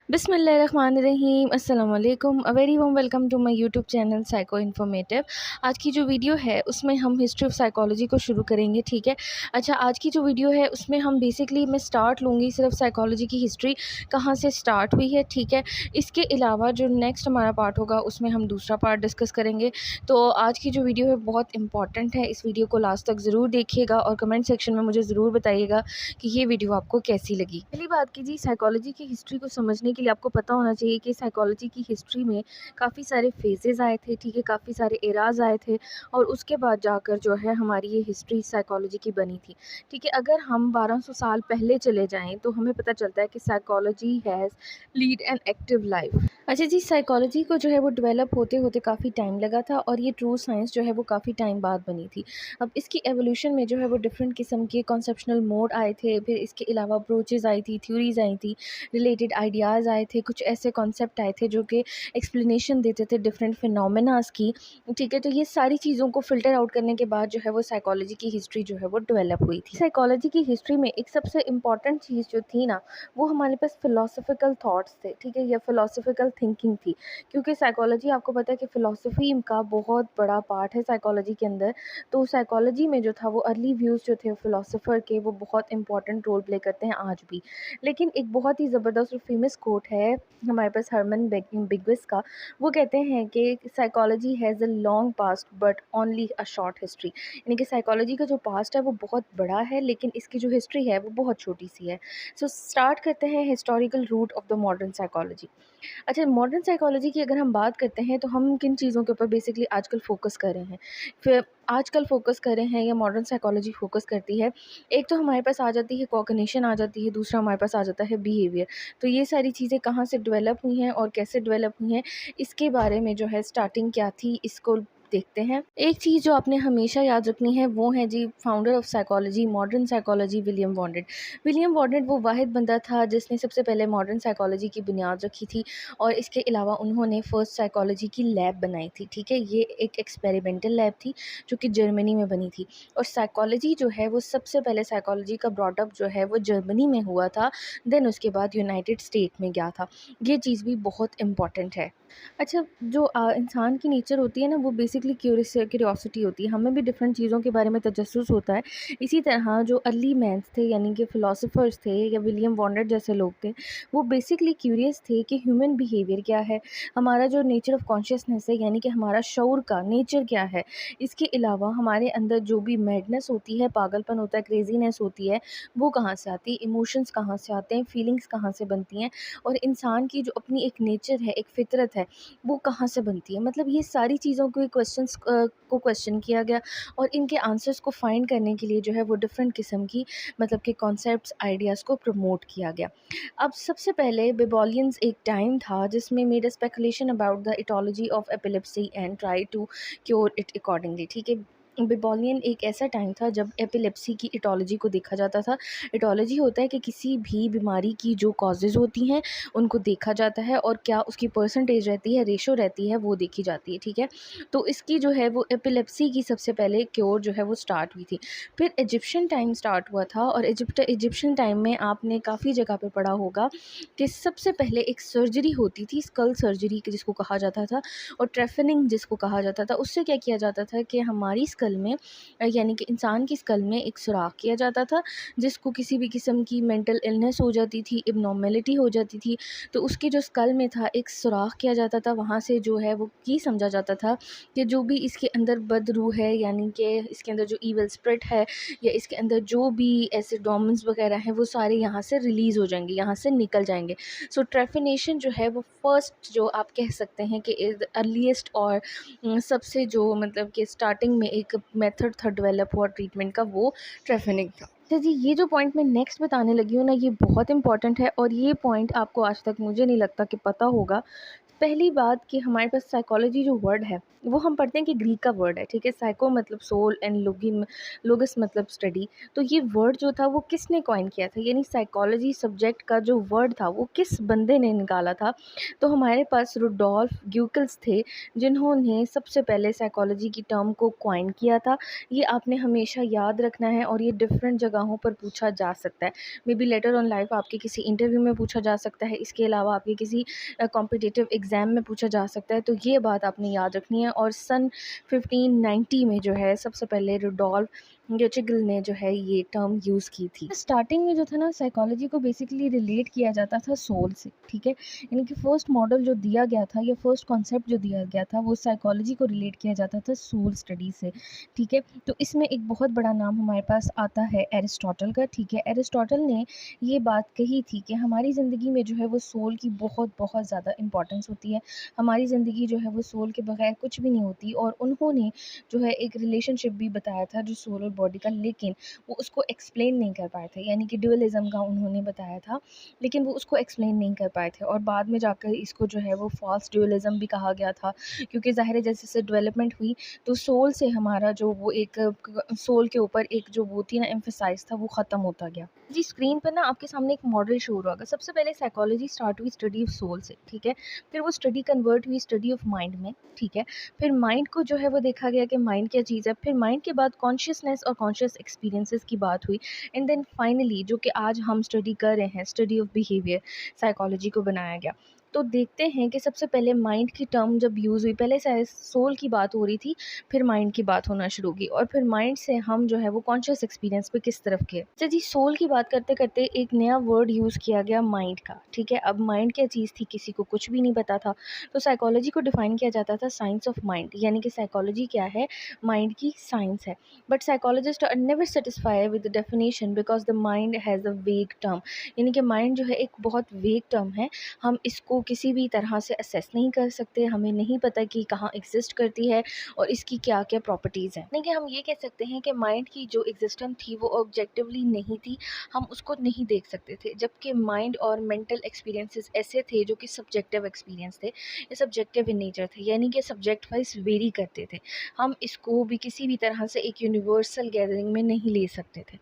बिस्मिल्लाहिर्रहमानिर्रहीम अस्सलाम वालेकुम a very warm welcome to my YouTube channel psycho informative. आज की जो वीडियो है उसमें हम हिस्ट्री ऑफ साइकोलॉजी को शुरू करेंगे, ठीक है। अच्छा, आज की जो वीडियो है उसमें हम बेसिकली मैं स्टार्ट लूँगी सिर्फ साइकोलॉजी की हिस्ट्री कहाँ से स्टार्ट हुई है, ठीक है। इसके अलावा जो नेक्स्ट हमारा पार्ट होगा उसमें हम दूसरा पार्ट डिस्कस करेंगे। तो आज की जो वीडियो है बहुत इंपॉर्टेंट है, इस वीडियो को लास्ट तक ज़रूर देखिएगा और कमेंट सेक्शन में मुझे ज़रूर बताइएगा कि ये वीडियो आपको कैसी लगी। पहली बात की जी, साइकोलॉजी की हिस्ट्री को समझने के लिए आपको पता होना चाहिए कि साइकोलॉजी की हिस्ट्री में काफ़ी सारे फेजेस आए थे, ठीक है, काफ़ी सारे एराज आए थे और उसके बाद जाकर जो है हमारी ये हिस्ट्री साइकोलॉजी की बनी थी, ठीक है। अगर हम 1200 साल पहले चले जाएं तो हमें पता चलता है कि psychology has lead an active life. अच्छा जी, साइकोलॉजी को जो है वो डेवलप होते होते काफ़ी टाइम लगा था और ये ट्रू साइंस जो है वो काफ़ी टाइम बाद बनी थी। अब इसकी एवोल्यूशन में जो है वो डिफरेंट किस्म के कॉन्सेप्शनल मोड आए थे, फिर इसके अलावा अप्रोचेज़ आई थी, थ्योरीज़ आई थी, रिलेटेड आइडियाज़ आए थे, कुछ ऐसे कॉन्सेप्ट आए थे जो कि एक्सप्लेनेशन देते थे डिफरेंट फिनोमेनास की, ठीक है। तो ये सारी चीज़ों को फ़िल्टर आउट करने के बाद जो है वो साइकोलॉजी की हिस्ट्री जो है वो डेवलप हुई थी। साइकोलॉजी की हिस्ट्री में एक सबसे इम्पॉर्टेंट चीज़ जो थी ना, वो हमारे पास फ़िलोसॉफ़िकल थॉट्स थे, ठीक है, या फ़िलोसॉफ़िकल थिंकिंग थी। क्योंकि साइकोलॉजी आपको पता है कि फ़िलोसफ़ी का बहुत बड़ा पार्ट है साइकोलॉजी के अंदर। तो साइकोलॉजी में जो था वो अर्ली व्यूज़ जो थे फ़िलोसोफ़र के, वो बहुत इंपॉर्टेंट रोल प्ले करते हैं आज भी। लेकिन एक बहुत ही ज़बरदस्त और फ़ेमस कोट है हमारे पास हर्मन बिगविस का। वो कहते हैं कि psychology has a long past but only a short history. यानी कि साइकोलॉजी का जो पास्ट है वो बहुत बड़ा है लेकिन इसकी जो हिस्ट्री है वो बहुत छोटी सी है। सो स्टार्ट करते हैं historical root of the modern psychology. अच्छा, मॉडर्न साइकोलॉजी की अगर हम बात करते हैं तो हम किन चीज़ों के ऊपर बेसिकली आजकल फ़ोकस कर रहे हैं। फिर आजकल फ़ोकस कर रहे हैं या मॉडर्न साइकोलॉजी फ़ोकस करती है, एक तो हमारे पास आ जाती है कॉग्निशन आ जाती है, दूसरा हमारे पास आ जाता है बिहेवियर। तो ये सारी चीज़ें कहाँ से डेवलप हुई हैं और कैसे डेवलप हुई हैं, इसके बारे में जो है स्टार्टिंग क्या थी इसको देखते हैं। एक चीज़ जो आपने हमेशा याद रखनी है वो है जी founder of psychology, modern psychology, William Wundt. William Wundt वो वाहिद बंदा था जिसने सबसे पहले मॉडर्न साइकोलॉजी की बुनियाद रखी थी और इसके अलावा उन्होंने फर्स्ट साइकोलॉजी की लैब बनाई थी, ठीक है। ये एक एक्सपेरिमेंटल लैब थी जो कि जर्मनी में बनी थी और साइकोलॉजी जो है वो सबसे पहले साइकोलॉजी का ब्रॉडअप जो है वो जर्मनी में हुआ था, देन उसके बाद यूनाइटेड स्टेट में गया था। ये चीज़ भी बहुत इम्पॉर्टेंट है। अच्छा, जो इंसान की नेचर होती है ना वो बेसिकली क्यूरियोसिटी होती है, हमें भी डिफरेंट चीज़ों के बारे में तजस्सुस होता है। इसी तरह जो अर्ली मैन्स थे यानी कि फ़िलासफ़र्स थे या विलियम वॉन्डेड जैसे लोग थे, वो बेसिकली क्यूरियस थे कि ह्यूमन बिहेवियर क्या है, हमारा जो नेचर ऑफ कॉन्शियसनेस है यानी कि हमारा शऊर का नेचर क्या है। इसके अलावा हमारे अंदर जो भी मैडनेस होती है, पागलपन होता है, क्रेज़ीनेस होती है, वो कहाँ से आती है, इमोशंस कहाँ से आते हैं, फीलिंग्स कहाँ से बनती हैं और इंसान की जो अपनी एक नेचर है, एक फ़ितरत है, वो कहाँ से बनती है। मतलब ये सारी चीज़ों को को क्वेश्चन किया गया और इनके आंसर्स को फाइंड करने के लिए जो है वो डिफरेंट किस्म की मतलब के कॉन्सेप्ट्स, आइडियाज़ को प्रमोट किया गया। अब सबसे पहले बेबॉलियंस एक टाइम था जिसमें made a speculation about the etiology of epilepsy and try to cure it accordingly, ठीक है। बेबॉलियन एक ऐसा टाइम था जब एपिलेप्सी की इटोलॉजी को देखा जाता था। इटोलॉजी होता है कि किसी भी बीमारी की जो कॉजेज़ होती हैं उनको देखा जाता है और क्या उसकी परसेंटेज रहती है, रेशो रहती है, वो देखी जाती है, ठीक है। तो इसकी जो है वो एपिलेप्सी की सबसे पहले क्योर जो है वो स्टार्ट हुई थी। फिर इजिप्शियन टाइम स्टार्ट हुआ था और इजिप्शियन टाइम में आपने काफ़ी जगह पे पढ़ा होगा कि सबसे पहले एक सर्जरी होती थी, स्कल सर्जरी जिसको कहा जाता था और ट्रेफनिंग जिसको कहा जाता था। उससे क्या किया जाता था कि हमारी स्कल में यानी कि इंसान की स्कल में एक सुराख किया जाता था, जिसको किसी भी किस्म की मेंटल इलनेस हो जाती थी, इब्नॉर्मेलिटी हो जाती थी, तो उसके जो स्कल में था एक सुराख किया जाता था। वहाँ से जो है वो ये समझा जाता था कि जो भी इसके अंदर बदरूह है यानी कि इसके अंदर जो ईवल स्पिरिट है या इसके अंदर जो भी ऐसे डोमेन्स वगैरह हैं वो सारे यहाँ से रिलीज़ हो जाएंगे, यहाँ से निकल जाएंगे। सो ट्रेफिनेशन जो है वो फर्स्ट जो आप कह सकते हैं कि अर्लीस्ट और सबसे जो मतलब कि स्टार्टिंग में एक मेथड था डेवलप हुआ ट्रीटमेंट का, वो ट्रेफिनिंग था। अच्छा जी, ये जो पॉइंट मैं नेक्स्ट बताने लगी हूँ ना, ये बहुत इंपॉर्टेंट है और ये पॉइंट आपको आज तक मुझे नहीं लगता कि पता होगा। पहली बात कि हमारे पास साइकोलॉजी जो वर्ड है वो हम पढ़ते हैं कि ग्रीक का वर्ड है, ठीक है। साइको मतलब सोल एंड लोगस मतलब स्टडी। तो ये वर्ड जो था वो किसने कॉइन किया था, यानी साइकोलॉजी सब्जेक्ट का जो वर्ड था वो किस बंदे ने निकाला था। तो हमारे पास रुडोल्फ ग्यूकल्स थे जिन्होंने सबसे पहले साइकोलॉजी की टर्म को कॉइन किया था। ये आपने हमेशा याद रखना है और ये डिफरेंट जगहों पर पूछा जा सकता है। May be later on life आपके किसी इंटरव्यू में पूछा जा सकता है, इसके अलावा आपके किसी कॉम्पिटिटिव एग्ज़ाम में पूछा जा सकता है। तो ये बात आपने याद रखनी है। और सन 1590 में जो है सबसे पहले रुडोल्फ गचेगल ने जो है ये टर्म यूज़ की थी। स्टार्टिंग में जो था ना साइकोलॉजी को बेसिकली रिलेट किया जाता था सोल से, ठीक है। यानी कि फर्स्ट मॉडल जो दिया गया था या फर्स्ट कॉन्सेप्ट जो दिया गया था वो साइकोलॉजी को रिलेट किया जाता था सोल स्टडी से, ठीक है। तो इसमें एक बहुत बड़ा नाम हमारे पास आता है एरिस्टोटल का, ठीक है। एरिस्टोटल ने ये बात कही थी कि हमारी ज़िंदगी में जो है वो सोल की बहुत बहुत ज़्यादा इम्पोर्टेंस होती है। हमारी ज़िंदगी जो है वो सोल के बगैर कुछ भी नहीं होती। और उन्होंने जो है एक रिलेशनशिप भी बताया था जो सोल और बॉडी का, लेकिन वो उसको एक्सप्लेन नहीं कर पाए थे। यानी कि ड्यूअलिज्म का उन्होंने बताया था, लेकिन वो उसको एक्सप्लेन नहीं कर पाए थे। और बाद में जाकर इसको जो है वो फॉल्स ड्यूअलिज्म भी कहा गया था, क्योंकि ज़ाहिर है जैसे जैसे डेवलपमेंट हुई तो सोल से हमारा जो वो एक सोल के ऊपर एक जो वो थी ना एम्फेसाइज था वो ख़त्म होता गया। जी, स्क्रीन पर ना आपके सामने एक मॉडल शो हो रहा होगा। सबसे पहले साइकोलॉजी स्टार्ट हुई स्टडी ऑफ सोल से, ठीक है। फिर वो स्टडी कन्वर्ट हुई स्टडी ऑफ माइंड में, ठीक है। फिर माइंड को जो है वो देखा गया कि माइंड क्या चीज़ है। फिर माइंड के बाद कॉन्शियसनेस और कॉन्शियस एक्सपीरियंसेस की बात हुई। एंड देन फाइनली जो कि आज हम स्टडी कर रहे हैं, स्टडी ऑफ बिहेवियर, साइकोलॉजी को बनाया गया। तो देखते हैं कि सबसे पहले माइंड की टर्म जब यूज़ हुई, पहले सोल की बात हो रही थी, फिर माइंड की बात होना शुरू की और फिर माइंड से हम जो है वो कॉन्शियस एक्सपीरियंस पे किस तरफ गए। अच्छा जी, सोल की बात करते करते एक नया वर्ड यूज़ किया गया माइंड का, ठीक है। अब माइंड क्या चीज़ थी किसी को कुछ भी नहीं पता था। तो साइकोलॉजी को डिफाइन किया जाता था साइंस ऑफ माइंड, यानी कि साइकोलॉजी क्या है, माइंड की साइंस है। But psychologist are never satisfy with the definition because the mind has a vague term. यानी कि माइंड जो है एक बहुत वेग टर्म है, हम इसको किसी भी तरह से असेस नहीं कर सकते, हमें नहीं पता कि कहाँ एग्जिस्ट करती है और इसकी क्या क्या प्रॉपर्टीज़ हैं। यानी कि हम ये कह सकते हैं कि माइंड की जो एग्जिस्टेंस थी वो ऑब्जेक्टिवली नहीं थी, हम उसको नहीं देख सकते थे। जबकि माइंड और मेंटल एक्सपीरियंसेस ऐसे थे जो कि सब्जेक्टिव एक्सपीरियंस थे, ये सब्जेक्टिव इन नेचर थे, यानी कि सब्जेक्ट वाइज वेरी करते थे। हम इसको भी किसी भी तरह से एक यूनिवर्सल गैदरिंग में नहीं ले सकते थे।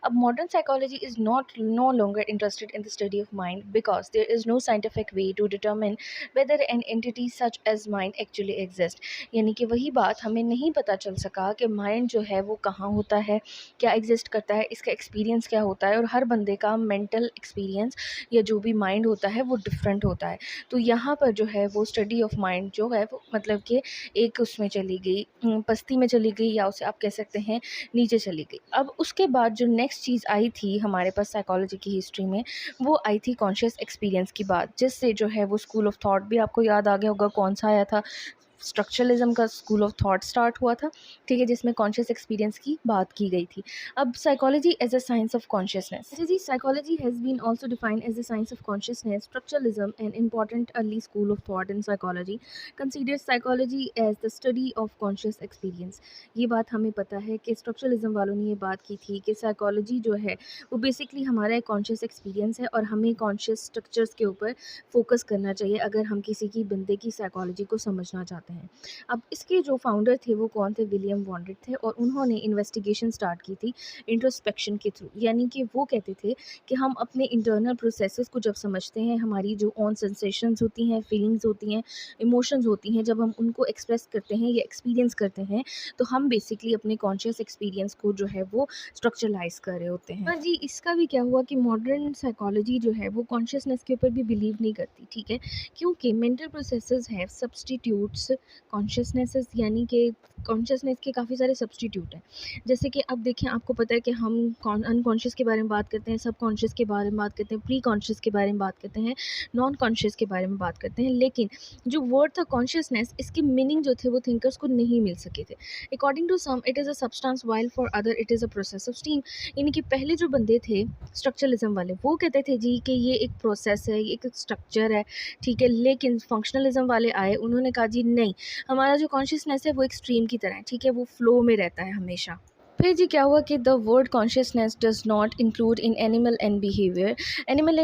अब modern psychology is not know longer interested in the study of mind because there is no scientific way to determine whether an entity such as mind actually exists। यानी कि वही बात हमें नहीं पता चल सका कि माइंड जो है वो कहाँ होता है, क्या एग्जिस्ट करता है, इसका एक्सपीरियंस क्या होता है। और हर बंदे का मेंटल एक्सपीरियंस या जो भी माइंड होता है वो डिफरेंट होता है। तो यहाँ पर जो है वो स्टडी ऑफ माइंड जो है वो मतलब कि एक उसमें चली गई, पस्ती में चली गई, या उसे आप कह सकते हैं नीचे चली गई। अब उसके बाद जो नेक्स्ट चीज़ आई थी हमारे पास साइकोलॉजी की हिस्ट्री में, वो आई थी कॉन्शियस एक्सपीरियंस की बात, जिससे जो है वो स्कूल ऑफ थॉट भी आपको याद आ गया होगा कौन सा आया था। स्ट्रक्चरलिज्म का स्कूल ऑफ थॉट स्टार्ट हुआ था, ठीक है, जिसमें कॉन्शियस एक्सपीरियंस की बात की गई थी। अब psychology as a science of consciousness. जी, psychology has been also defined as a science of consciousness. Structuralism an important early school of thought in psychology considers psychology as the study of conscious experience. ये बात हमें पता है कि structuralism वालों ने ये बात की थी कि साइकोलॉजी जो है वो बेसिकली हमारा एक कॉन्शियस एक्सपीरियंस है और हमें कॉन्शियस स्ट्रक्चर्स के ऊपर फोकस करना चाहिए अगर हम किसी की बंदे की साइकोलॉजी को समझना चाहते हैं। अब इसके जो फाउंडर थे वो कौन थे, विलियम वॉन्डेट थे, और उन्होंने इन्वेस्टिगेशन स्टार्ट की थी इंट्रोस्पेक्शन के थ्रू। यानी कि वो कहते थे कि हम अपने इंटरनल प्रोसेसेस को जब समझते हैं, हमारी जो ऑन सेंसेशंस होती हैं, फीलिंग्स होती हैं, इमोशंस होती हैं, जब हम उनको एक्सप्रेस करते हैं या एक्सपीरियंस करते हैं तो हम बेसिकली अपने कॉन्शियस एक्सपीरियंस को जो है वो स्ट्रक्चरलाइज कर रहे होते हैं। हाँ जी, इसका भी क्या हुआ कि मॉडर्न साइकोलॉजी जो है वो कॉन्शियसनेस के ऊपर भी बिलीव नहीं करती, ठीक है, क्योंकि मेंटल प्रोसेसेस हैव सब्सटीट्यूट्स कॉन्शियसनेसेस, यानी कि कॉन्शियसनेस के काफ़ी सारे सब्सटीट्यूट हैं। जैसे कि अब देखिए, आपको पता है कि हम अनकॉन्शियस के बारे में बात करते हैं, सब कॉन्शियस के बारे में बात करते हैं, प्री कॉन्शियस के बारे में बात करते हैं, नॉन कॉन्शियस के बारे में बात करते हैं, लेकिन जो वर्ड था कॉन्शियसनेस, इसके मीनिंग जो थे वो थिंकर्स को नहीं मिल सके थे। According to some it is a substance while for other it is a process of steam. यानी कि पहले जो बंदे थे स्ट्रक्चरलिज्म वाले वो कहते थे जी कि ये एक प्रोसेस है, ये एक स्ट्रक्चर है, ठीक है। लेकिन फंक्शनलिज्म वाले आए, उन्होंने कहा जी नहीं, हमारा जो कॉन्शियसनेस है वो एक स्ट्रीम की तरह है, ठीक है, वो फ्लो में रहता है हमेशा। फिर जी क्या हुआ कि the word consciousness does not include in animal and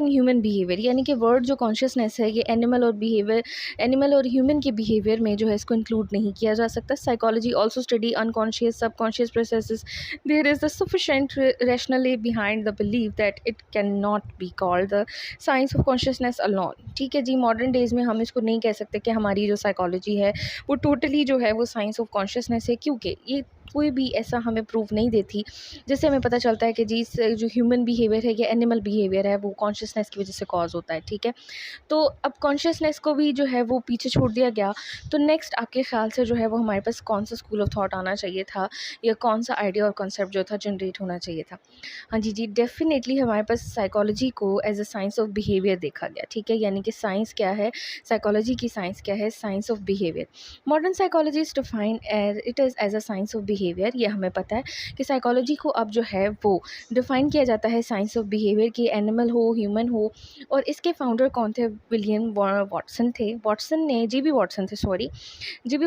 human behaviour, यानी कि वर्ड जो कॉन्शियसनेस है ये एनिमल और ह्यूमन के बिहेवियर में जो है इसको इंक्लूड नहीं किया जा सकता। Psychology also study unconscious subconscious processes. There is the sufficient rationale behind the believe that it can not be called the science of consciousness alone. ठीक है जी, मॉडर्न डेज में हम इसको नहीं कह सकते कि हमारी जो साइकोलॉजी है वो टोटली जो है वो साइंस ऑफ कॉन्शियसनेस है, क्योंकि ये कोई भी ऐसा हमें प्रूफ नहीं देती जिससे हमें पता चलता है कि जी जो ह्यूमन बिहेवियर है या एनिमल बिहेवियर है वो कॉन्शियसनेस की वजह से कॉज होता है। ठीक है, तो अब कॉन्शियसनेस को भी जो है वो पीछे छोड़ दिया गया। तो नेक्स्ट आपके ख्याल से जो है वो हमारे पास कौन सा स्कूल ऑफ थॉट आना चाहिए था या कौन सा आइडिया और कॉन्सेप्ट जो था जनरेट होना चाहिए था? हाँ जी जी, डेफिनेटली हमारे पास साइकोलॉजी को as a science of behaviour देखा गया। ठीक है, यानी कि साइंस क्या है, साइकोलॉजी की साइंस क्या है, science of behaviour. Modern psychologist define it is as a science of behaviour. ये हमें पता है कि साइकोलॉजी को अब जो है वो डिफ़ाइन किया जाता है साइंस ऑफ बिहेवियर की, एनिमल हो ह्यूमन हो। और इसके फाउंडर कौन थे? विलियम वॉटसन थे। जीबी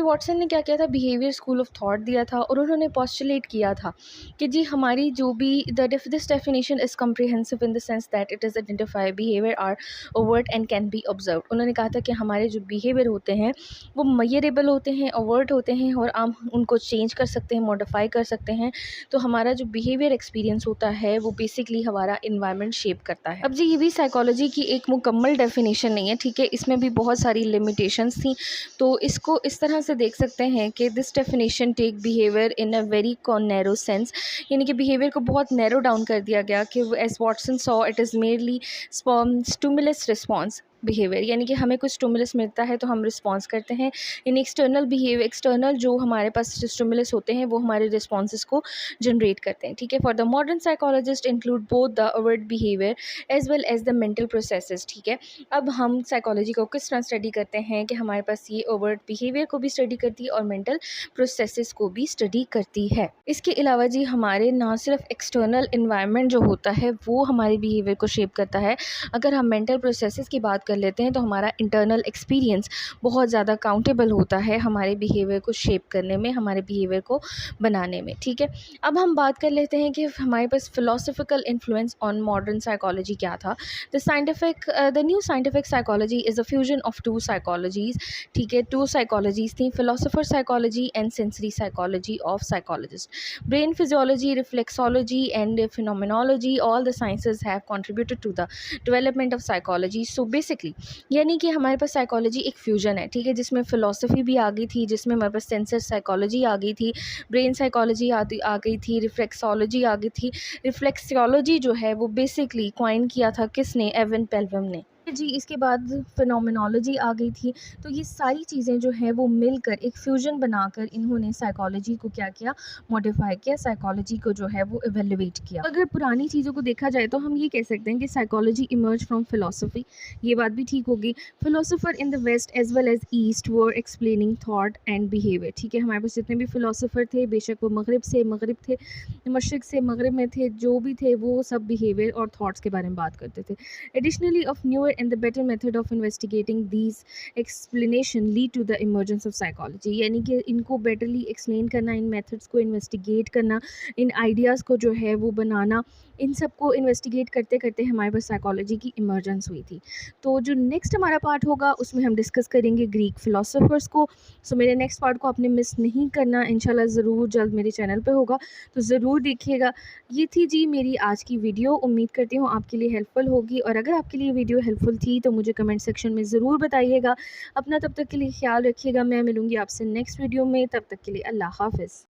वॉटसन ने क्या किया था, बिहेवियर स्कूल ऑफ थॉट दिया था और उन्होंने पॉस्टुलेट किया था कि जी हमारी जो भी this definition is comprehensive in the sense that it is identify behaviour are overt and can be observe. उन्होंने कहा था कि हमारे जो बिहेवियर होते हैं वो मेजरेबल होते हैं, ओवर्ट होते हैं और हम उनको चेंज कर सकते हैं, मॉडिफाई कर सकते हैं। तो हमारा जो बिहेवियर एक्सपीरियंस होता है वो बेसिकली हमारा इन्वायरमेंट शेप करता है। अब जी ये भी साइकोलॉजी की एक मुकम्मल डेफिनेशन नहीं है, ठीक है, इसमें भी बहुत सारी लिमिटेशंस थी। तो इसको इस तरह से देख सकते हैं कि this definition take behaviour in a very narrow sense, यानी कि बिहेवियर को बहुत नैरो डाउन कर दिया गया कि as Watson saw it is merely stimulus response behaviour, यानी कि हमें कुछ स्टिमुलस मिलता है तो हम रिस्पॉन्स करते हैं। इन एक्सटर्नल जो हमारे पास स्टिमुलस होते हैं वो हमारे रिस्पॉन्सेस को जनरेट करते हैं। ठीक है, for the modern psychologist include both the overt behaviour as well as the mental processes. ठीक है, अब हम साइकोलॉजी को किस तरह स्टडी करते हैं कि हमारे पास ये ओवर्ट बिहेवियर को भी स्टडी करती है और मेंटल प्रोसेसेस को भी स्टडी करती है। इसके अलावा जी हमारे ना सिर्फ एक्सटर्नल इन्वायरमेंट जो होता है वो हमारे बिहेवियर को शेप करता है, अगर हम मेंटल प्रोसेसेस की बात कर लेते हैं तो हमारा इंटरनल एक्सपीरियंस बहुत ज़्यादा काउंटेबल होता है हमारे बिहेवियर को शेप करने में, हमारे बिहेवियर को बनाने में। ठीक है, अब हम बात कर लेते हैं कि हमारे पास philosophical influence on modern psychology क्या था। The new scientific psychology is a fusion of two psychologies. ठीक है, टू साइकोलॉजीज़ थी, philosopher psychology and sensory psychology of psychologist. Brain physiology, reflexology and phenomenology, all the sciences have contributed to the development of psychology. So basically यानी कि हमारे पास psychology एक fusion है, ठीक है, जिसमें फ़िलासफ़ी भी आ गई थी, जिसमें हमारे पास सेंसर साइकोलॉजी आ गई थी, ब्रेन साइकोलॉजी आ गई थी, रिफ्लेक्सोलॉजी आ गई थी। रिफ्लेक्सोलॉजी जो है वो बेसिकली कॉइन किया था किसने? एवन पेल्विम ने जी। इसके बाद फिनोमेनोलॉजी आ गई थी। तो ये सारी चीज़ें जो है वो मिलकर एक फ्यूजन बनाकर इन्होंने साइकोलॉजी को क्या किया? मॉडिफाई किया, साइकोलॉजी को जो है वो इवेल्युएट किया। अगर पुरानी चीज़ों को देखा जाए तो हम ये कह सकते हैं कि साइकोलॉजी इमर्ज फ्रॉम फिलोसफी, ये बात भी ठीक होगी। Philosopher in the west as well as east were explaining thought and behaviour. ठीक है, हमारे पास जितने भी फिलोसोफर थे, बेशक वो मगरब थे, मशरिक से मगरब में थे, जो भी थे वो सब बिहेवियर और थॉट्स के बारे में बात करते थे। Additionally of newer and the better method of investigating these explanation lead to the emergence of psychology, यानी कि इनको बेटरली एक्सप्लेन करना, इन मेथड्स को इन्वेस्टिगेट करना, इन आइडियाज़ को जो है वो बनाना, इन सब को इन्वेस्टिगेट करते करते हमारे पास साइकोलॉजी की इमर्जेंस हुई थी। तो जो नेक्स्ट हमारा पार्ट होगा उसमें हम डिस्कस करेंगे ग्रीक फ़िलासफ़र्स को। सो मेरे नेक्स्ट पार्ट को आपने मिस नहीं करना, इंशाल्लाह ज़रूर जल्द मेरे चैनल पे होगा, तो ज़रूर देखिएगा। ये थी जी मेरी आज की वीडियो, उम्मीद करती हूँ आपके लिए हेल्पफुल होगी, और अगर आपके लिए वीडियो हेल्पफुल थी तो मुझे कमेंट सेक्शन में ज़रूर बताइएगा। अपना तब तक के लिए ख्याल रखिएगा, मैं मिलूँगी आपसे नेक्स्ट वीडियो में, तब तक के लिए अल्लाह हाफ़िज़।